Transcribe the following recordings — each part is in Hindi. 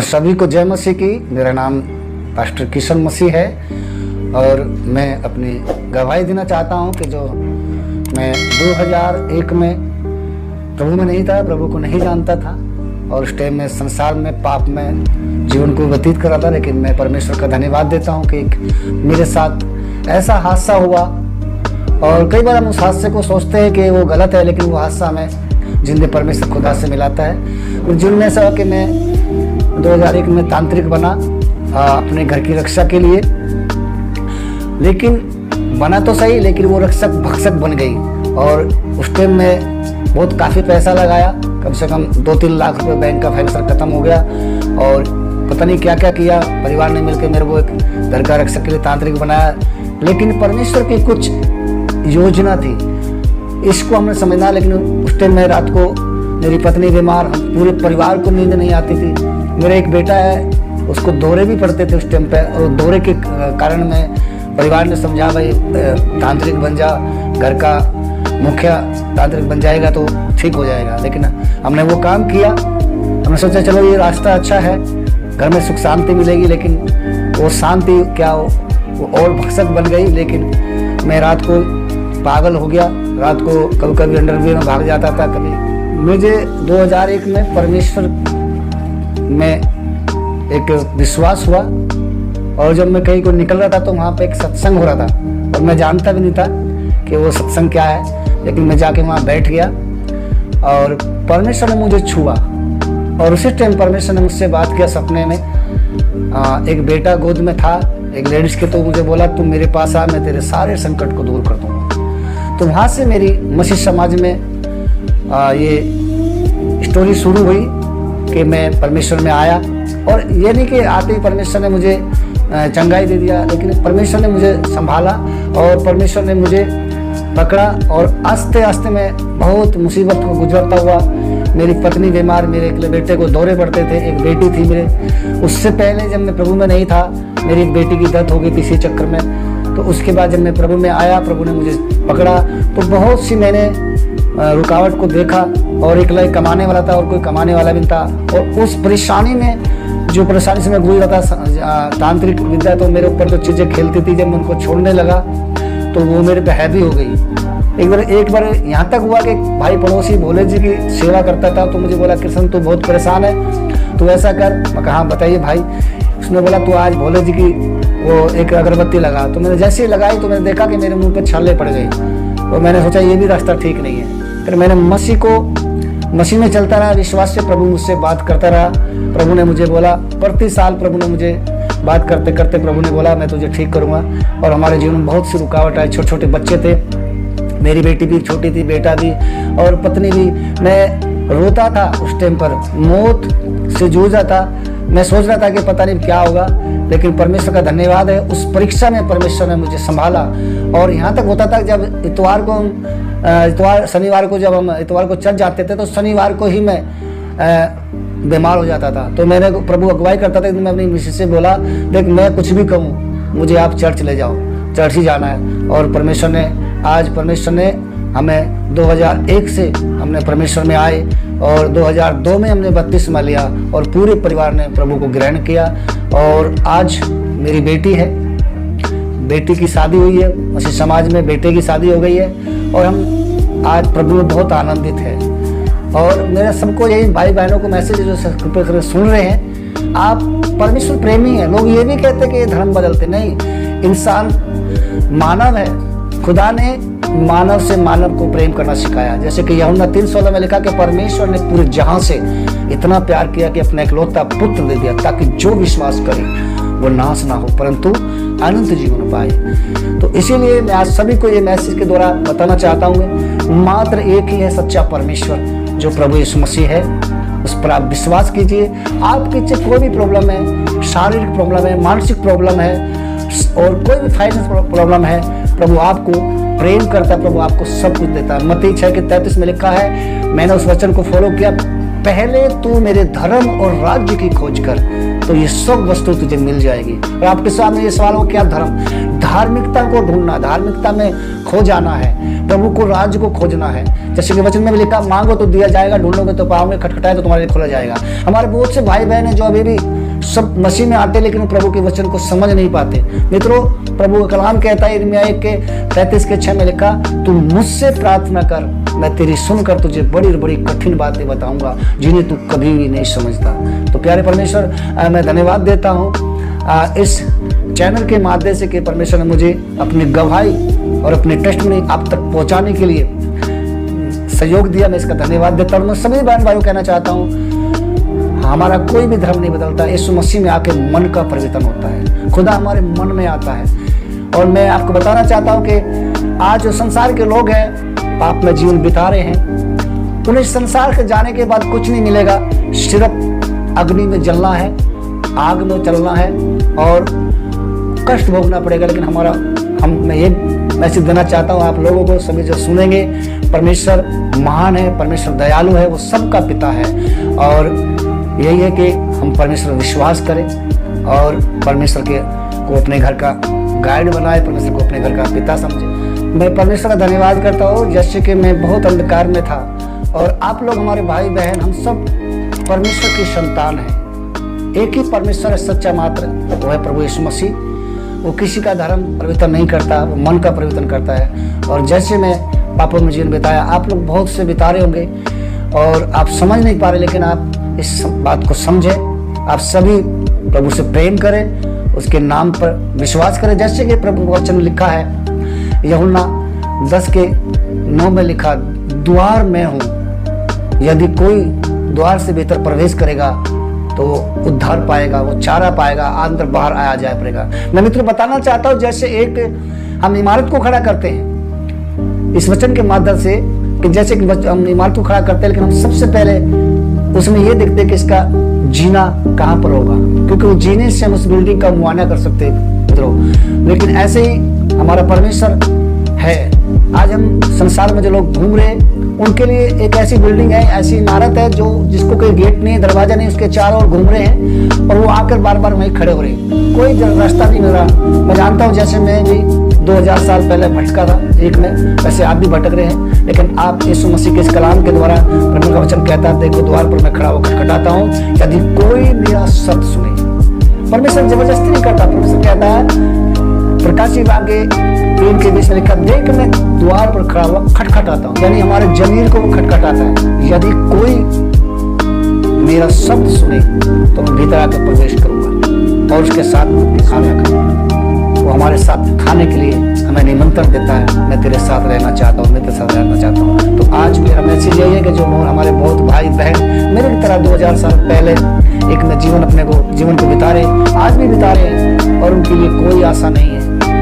सभी को जय मसीह की। मेरा नाम पास्टर किशन मसीह है और मैं अपनी गवाही देना चाहता हूं कि जो मैं 2001 में प्रभु में नहीं था, प्रभु को नहीं जानता था और उस टाइम में संसार में पाप में जीवन को व्यतीत कर रहा था। लेकिन मैं परमेश्वर का धन्यवाद देता हूं कि मेरे साथ ऐसा हादसा हुआ। और कई बार हम उस हादसे को सोचते हैं कि वो गलत है, लेकिन वो हादसा हमें जिंदे परमेश्वर खुदा से मिलाता है। और जिनमें ऐसा कि मैं 2001 में तांत्रिक बना अपने घर की रक्षा के लिए, लेकिन बना तो सही, लेकिन वो रक्षक भक्षक बन गई। और उस टाइम में बहुत काफ़ी पैसा लगाया, कम से कम 2-3 लाख रुपए बैंक का फाइनेंसर खत्म हो गया और पता नहीं क्या क्या किया। परिवार ने मिलकर मेरे को एक घर का रक्षक के लिए तांत्रिक बनाया, लेकिन परमेश्वर की कुछ योजना थी, इसको हमने समझना। लेकिन उस टाइम में रात को मेरी पत्नी बीमार, पूरे परिवार को नींद नहीं आती थी। मेरा एक बेटा है, उसको दौरे भी पड़ते थे उस टाइम पे, और दौरे के कारण में परिवार ने समझा भाई तांत्रिक बन जा, घर का मुखिया तांत्रिक बन जाएगा तो ठीक हो जाएगा। लेकिन हमने वो काम किया। हमने सोचा चलो ये रास्ता अच्छा है, घर में सुख शांति मिलेगी। लेकिन वो शांति क्या वो और भक्षक बन गई। लेकिन मैं रात को पागल हो गया, रात को कभी कभी अंडरवियर में भाग जाता था। कभी मुझे 2001 में परमेश्वर में एक विश्वास हुआ, और जब मैं कहीं को निकल रहा था तो वहाँ पे एक सत्संग हो रहा था और मैं जानता भी नहीं था कि वो सत्संग क्या है। लेकिन मैं जाके वहाँ बैठ गया और परमेश्वर ने मुझे छुआ। और उसी टाइम परमेश्वर ने मुझसे बात किया सपने में। एक बेटा गोद में था, एक लेडीज के, तो मुझे बोला तुम मेरे पास आ, मैं तेरे सारे संकट को दूर कर दूंगा। तो वहाँ से मेरी मसीह समाज में ये स्टोरी शुरू हुई कि मैं परमेश्वर में आया। और ये नहीं कि आते ही परमेश्वर ने मुझे चंगाई दे दिया, लेकिन परमेश्वर ने मुझे संभाला और परमेश्वर ने मुझे पकड़ा। और आस्ते आस्ते मैं बहुत मुसीबत को गुजरता हुआ, मेरी पत्नी बीमार, मेरे एक बेटे को दौरे पड़ते थे, एक बेटी थी मेरे। उससे पहले जब मैं प्रभु में नहीं था, मेरी एक बेटी की डेथ हो गई थी इसी चक्कर में। तो उसके बाद जब मैं प्रभु में आया, प्रभु ने मुझे पकड़ा, तो बहुत सी मैंने रुकावट को देखा। और एक कमाने वाला था और कोई कमाने वाला भी था। और उस परेशानी में, जो परेशानी से मैं गुजर रहा था, तांत्रिक विद्या तो मेरे ऊपर जो चीज़ें खेलती थी, जब मैं उनको छोड़ने लगा तो वो मेरे पे हैवी हो गई। एक बार यहाँ तक हुआ कि भाई पड़ोसी भोले जी की सेवा करता था, तो मुझे बोला कृष्ण तू बहुत परेशान है, तो ऐसा कर। मैं कहा बताइए भाई। उसने बोला तू आज भोले जी की वो एक अगरबत्ती लगा। तो मैंने जैसे ही लगाई तो मैंने देखा कि मेरे मुंह पे छाले पड़ गई। तो मैंने सोचा ये भी रास्ता ठीक नहीं है। फिर मैंने मसीह में चलता रहा, विश्वास से प्रभु मुझसे बात करता रहा। प्रभु ने मुझे बोला, प्रति साल प्रभु ने मुझे बात करते करते प्रभु ने बोला मैं तुझे ठीक करूँगा। और हमारे जीवन में बहुत सी रुकावट आई। छोटे छोटे बच्चे थे, मेरी बेटी भी छोटी थी, बेटा भी और पत्नी भी। मैं रोता था उस टाइम पर, मौत से जूझा था। मैं सोच रहा था कि पता नहीं क्या होगा, लेकिन परमेश्वर का धन्यवाद है, उस परीक्षा में परमेश्वर ने मुझे संभाला। और यहाँ तक होता था जब शनिवार को जब हम इतवार को चल जाते थे, तो शनिवार को ही मैं बीमार हो जाता था। तो मैंने प्रभु अगुवाई करता था कि मैं अपनी मिसेस से बोला देख मैं कुछ भी कहूँ, मुझे आप चर्च ले जाओ, चर्च ही जाना है। और परमेश्वर ने हमें 2001 से हमने परमेश्वर में आए और 2002 में हमने बपतिस्मा लिया और पूरे परिवार ने प्रभु को ग्रहण किया। और आज मेरी बेटी है, बेटी की शादी हुई है, मसीह समाज में बेटे की शादी हो गई है और हम आज प्रभु में बहुत आनंदित है। और मेरा सबको यही भाई बहनों को मैसेज जो सुन रहे हैं, आप परमेश्वर प्रेमी हैं। लोग ये भी कहते कि ये धर्म बदलते नहीं, इंसान मानव है। खुदा ने मानव से मानव को प्रेम करना सिखाया। जैसे कि यूहन्ना 3:16 में लिखा कि परमेश्वर ने पूरे जहां से इतना प्यार किया कि अपना इकलौता पुत्र दे दिया, ताकि जो विश्वास करे वो नाश ना हो परंतु अनंत जीवन पाए। तो इसीलिए मैं आज सभी को ये मैसेज के द्वारा बताना चाहता हूँ, मात्र एक ही है सच्चा परमेश्वर, जो प्रभु यीशु मसीह है। उस पर आप विश्वास कीजिए। आपके चाहे कोई भी प्रॉब्लम है, शारीरिक प्रॉब्लम है, मानसिक प्रॉब्लम है और कोई भी फाइनेंस प्रॉब्लम है, प्रभु आपको प्रेम करता है, प्रभु आपको सब कुछ देता है। मत्ती 6:33 में लिखा है, मैंने उस वचन को फॉलो किया, पहले तू मेरे धर्म और राज्य की खोज कर, तो ये सब वस्तु तुझे मिल जाएगी। और आपके सामने ये सवाल हो, क्या धर्म? धार्मिकता को ढूंढना, धार्मिकता में खो जाना है, प्रभु को, राज्य को खोजना है। जैसे कि वचन में भी लिखा, मांगो तो दिया जाएगा, ढूंढोगे तो पाओगे, खटखटाए तो तुम्हारे लिए खोला जाएगा। हमारे बहुत से भाई बहन हैं जो अभी भी सब मसीह में आते लेकिन प्रभु के वचन को समझ नहीं पाते। मित्रों, प्रभु का कलाम कहता है यिर्मयाह 1:33-6 में लिखा, तू मुझसे प्रार्थना कर, मैं तेरी सुनकर तुझे बड़ी बड़ी कठिन बातें बताऊंगा जिन्हें तू कभी भी नहीं समझता। तो प्यारे परमेश्वर, मैं धन्यवाद देता हूँ इस चैनल के माध्यम से कि परमेश्वर ने मुझे अपनी गवाही और अपने टेस्टमनी आप तक पहुंचाने के लिए सहयोग दिया। मैं इसका धन्यवाद देता हूँ। मैं सभी बहन भाइयों कहना चाहता हूँ, हमारा कोई भी धर्म नहीं बदलता, यीशु मसीह में आके मन का परिवर्तन होता है, खुदा हमारे मन में आता है। और मैं आपको बताना चाहता हूँ कि आज जो संसार के लोग हैं पाप में जीवन बिता रहे हैं, उन्हें संसार के जाने के बाद कुछ नहीं मिलेगा, सिर्फ अग्नि में जलना है, आग में चलना है और कष्ट भोगना पड़ेगा। लेकिन मैं ये मैसेज देना चाहता हूँ आप लोगों को, सभी जो सुनेंगे, परमेश्वर महान है, परमेश्वर दयालु है, वो सबका पिता है। और यही है कि हम परमेश्वर विश्वास करें और परमेश्वर को अपने घर का गाइड बनाए, परमेश्वर को अपने घर का पिता समझे। मैं परमेश्वर का धन्यवाद करता हूँ, जैसे कि मैं बहुत अंधकार में था और आप लोग हमारे भाई बहन, हम सब परमेश्वर की संतान हैं। एक ही परमेश्वर है, सच्चा मात्र, वो है प्रभु यीशु मसीह। वो किसी का धर्म परिवर्तन नहीं करता, वो मन का परिवर्तन करता है। और जैसे मैं पापों में जीवन बिताया, आप लोग बहुत से बिता रहे होंगे और आप समझ नहीं पा रहे, लेकिन आप इस बात को समझें। आप सभी प्रभु से प्रेम करें, उसके नाम पर विश्वास करें। जैसे कि प्रभु वचन लिखा है, यूहन्ना 10:9 में लिखा, द्वार मैं हूँ, यदि कोई द्वार से भीतर प्रवेश करेगा तो उद्धार पाएगा, वो चारा पाएगा, अंदर बाहर आया जाया पड़ेगा। मैं मित्रों बताना चाहता हूँ, जैसे एक हम इमारत को खड़ा करते हैं इस वचन के माध्यम से, कि जैसे कि हम इमारत को खड़ा करते हैं, लेकिन हम सबसे पहले उसमें ये देखते हैं कि इसका जीना कहाँ पर होगा, क्योंकि वो जीने से हम उस बिल्डिंग का मुआयना कर सकते हैं मित्रों। लेकिन ऐसे ही हमारा परमेश्वर है। आज हम संसार में जो लोग घूम रहे हैं, उनके लिए एक ऐसी बिल्डिंग है, ऐसी इमारत है जो जिसको कोई गेट नहीं, दरवाजा नहीं, उसके चारों ओर घूम रहे हैं और वो आकर बार बार वहीं खड़े हो रहे हैं, कोई रास्ता नहीं मिल रहा। मैं जानता हूँ, जैसे मैं भी 2000 साल पहले भटका था एक में, वैसे आप भी भटक रहे हैं। लेकिन आप यीशु मसीह के इस कलाम के द्वारा, प्रभु का वचन कहता है, देखो द्वार पर मैं खड़ा होकर खटखटाता हूँ, यदि कोई मेरा शब्द सुने। परमेश्वर जबरदस्ती नहीं करता। परमेश्वर कहता है, प्रकाशित आगे 3 के 20 में लिखा, देख मैं द्वार पर खड़ा हुआ खटखटाता हूँ, यानी हमारे जमीर को वो खटखटाता है। यदि कोई मेरा शब्द सुने तो मैं भीतर आकर प्रवेश करूंगा और उसके साथ खाना खाऊंगा। वो हमारे साथ खाने के लिए हमें निमंत्रण देता है, मैं तेरे साथ रहना चाहता हूँ, मैं तेरे साथ रहना चाहता हूँ। तो आज मेरा मैसेज यही है कि जो हमारे बहुत भाई बहन मेरे की तरह 2000 साल पहले एक में जीवन को बिता रहे, आज भी बिता रहे हैं और उनके लिए कोई आशा नहीं है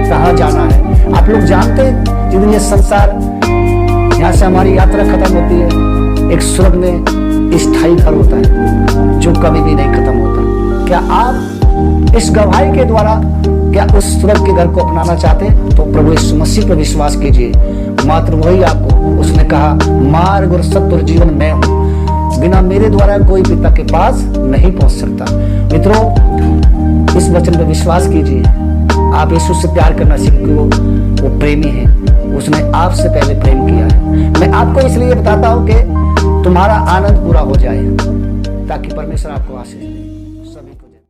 कहाँ जाना है। आप लोग जानते हैं, जिस दिन ये संसार, यहाँ से हमारी यात्रा खत्म होती है, एक स्वर्ग में स्थायी घर होता है जो कभी भी नहीं खत्म होता। क्या आप इस गवाही के द्वारा क्या उस स्वर्ग के घर को अपनाना चाहते हैं? तो प्रभु यीशु मसीह पर विश्वास कीजिए, मात्र वही आपको, उसने कहा, मार्ग और सत्य और जीवन मैं हूँ, बिना मेरे द्वारा कोई पिता के पास नहीं पहुंच सकता। मित्रों, इस वचन पर विश्वास कीजिए। आप यीशु से प्यार करना सीखिए, वो प्रेमी है, उसने आपसे पहले प्रेम किया है। मैं आपको इसलिए बताता हूँ कि तुम्हारा आनंद पूरा हो जाए, ताकि परमेश्वर आपको आशीष